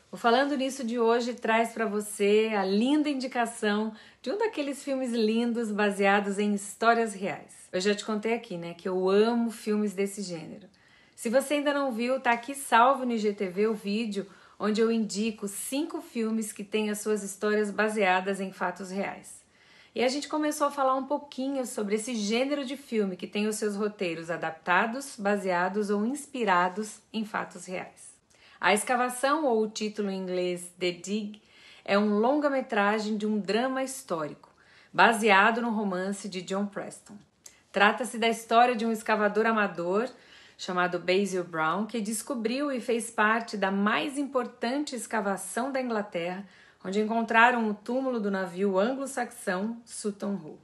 O Falando Nisso de hoje traz para você a linda indicação de um daqueles filmes lindos baseados em histórias reais. Eu já te contei aqui, né, que eu amo filmes desse gênero. Se você ainda não viu, tá aqui salvo no IGTV o vídeo onde eu indico 5 filmes que têm as suas histórias baseadas em fatos reais. E a gente começou a falar um pouquinho sobre esse gênero de filme que tem os seus roteiros adaptados, baseados ou inspirados em fatos reais. A Escavação, ou o título em inglês The Dig, é um longa-metragem de um drama histórico, baseado no romance de John Preston. Trata-se da história de um escavador amador chamado Basil Brown, que descobriu e fez parte da mais importante escavação da Inglaterra, onde encontraram o túmulo do navio anglo-saxão Sutton Hoo.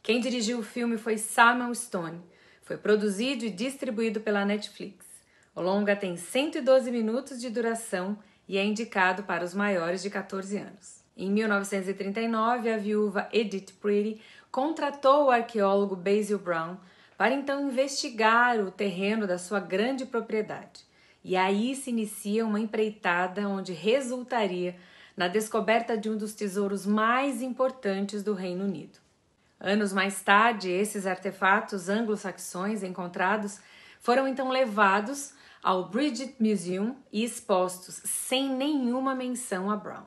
Quem dirigiu o filme foi Samuel Stone. Foi produzido e distribuído pela Netflix. O longa tem 112 minutos de duração e é indicado para os maiores de 14 anos. Em 1939, a viúva Edith Pretty contratou o arqueólogo Basil Brown para então investigar o terreno da sua grande propriedade. E aí se inicia uma empreitada onde resultaria na descoberta de um dos tesouros mais importantes do Reino Unido. Anos mais tarde, esses artefatos anglo-saxões encontrados foram então levados ao British Museum e expostos sem nenhuma menção a Brown.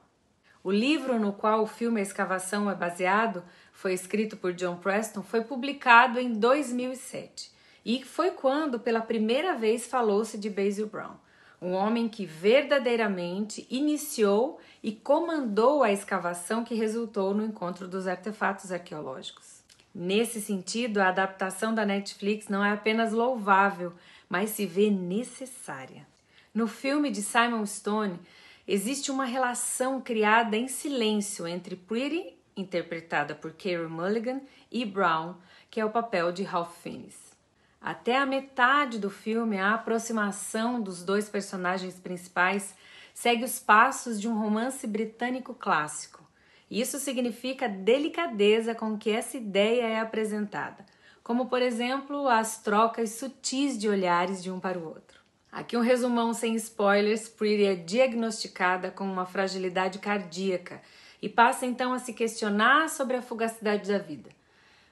O livro no qual o filme A Escavação é baseado foi escrito por John Preston, foi publicado em 2007 e foi quando pela primeira vez falou-se de Basil Brown, um homem que verdadeiramente iniciou e comandou a escavação que resultou no encontro dos artefatos arqueológicos. Nesse sentido, a adaptação da Netflix não é apenas louvável, mas se vê necessária. No filme de Simon Stone, existe uma relação criada em silêncio entre Pretty, interpretada por Carey Mulligan, e Brown, que é o papel de Ralph Fiennes. Até a metade do filme, a aproximação dos dois personagens principais segue os passos de um romance britânico clássico. Isso significa a delicadeza com que essa ideia é apresentada, como, por exemplo, as trocas sutis de olhares de um para o outro. Aqui um resumão sem spoilers. Pretty é diagnosticada com uma fragilidade cardíaca e passa então a se questionar sobre a fugacidade da vida.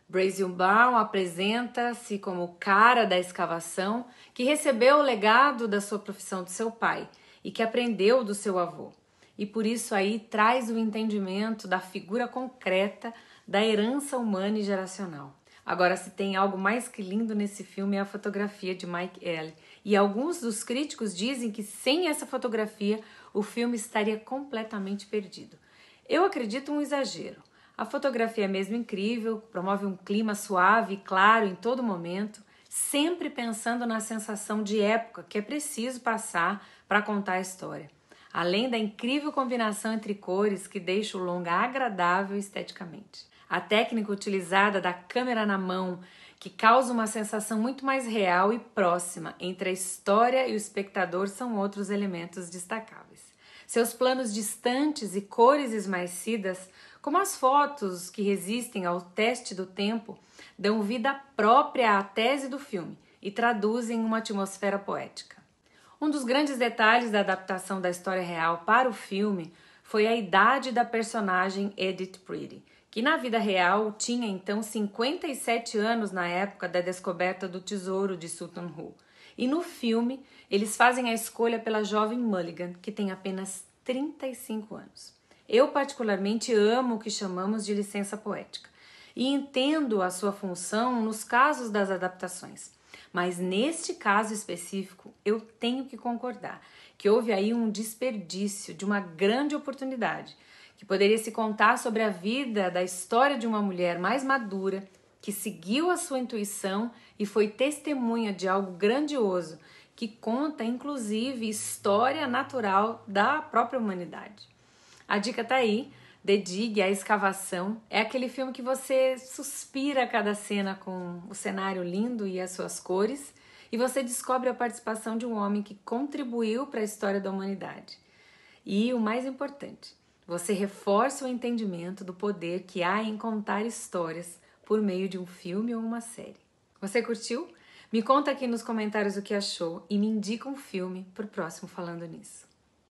Basil Brown apresenta-se como o cara da escavação que recebeu o legado da sua profissão do seu pai e que aprendeu do seu avô. E por isso aí traz o entendimento da figura concreta da herança humana e geracional. Agora, se tem algo mais que lindo nesse filme é a fotografia de Mike Ellie. E alguns dos críticos dizem que sem essa fotografia o filme estaria completamente perdido. Eu acredito um exagero. A fotografia é mesmo incrível, promove um clima suave e claro em todo momento, sempre pensando na sensação de época que é preciso passar para contar a história. Além da incrível combinação entre cores que deixa o longa agradável esteticamente. A técnica utilizada da câmera na mão, que causa uma sensação muito mais real e próxima entre a história e o espectador, são outros elementos destacáveis. Seus planos distantes e cores esmaecidas, como as fotos que resistem ao teste do tempo, dão vida própria à tese do filme e traduzem uma atmosfera poética. Um dos grandes detalhes da adaptação da história real para o filme foi a idade da personagem Edith Pretty, que na vida real tinha então 57 anos na época da descoberta do tesouro de Sutton Hoo. E no filme, eles fazem a escolha pela jovem Mulligan, que tem apenas 35 anos. Eu particularmente amo o que chamamos de licença poética e entendo a sua função nos casos das adaptações. Mas neste caso específico, eu tenho que concordar que houve aí um desperdício de uma grande oportunidade, que poderia se contar sobre a vida da história de uma mulher mais madura, que seguiu a sua intuição e foi testemunha de algo grandioso, que conta inclusive história natural da própria humanidade. A dica tá aí. The Dig, A Escavação, é aquele filme que você suspira a cada cena com o cenário lindo e as suas cores, e você descobre a participação de um homem que contribuiu para a história da humanidade. E o mais importante, você reforça o entendimento do poder que há em contar histórias por meio de um filme ou uma série. Você curtiu? Me conta aqui nos comentários o que achou e me indica um filme para o próximo Falando Nisso.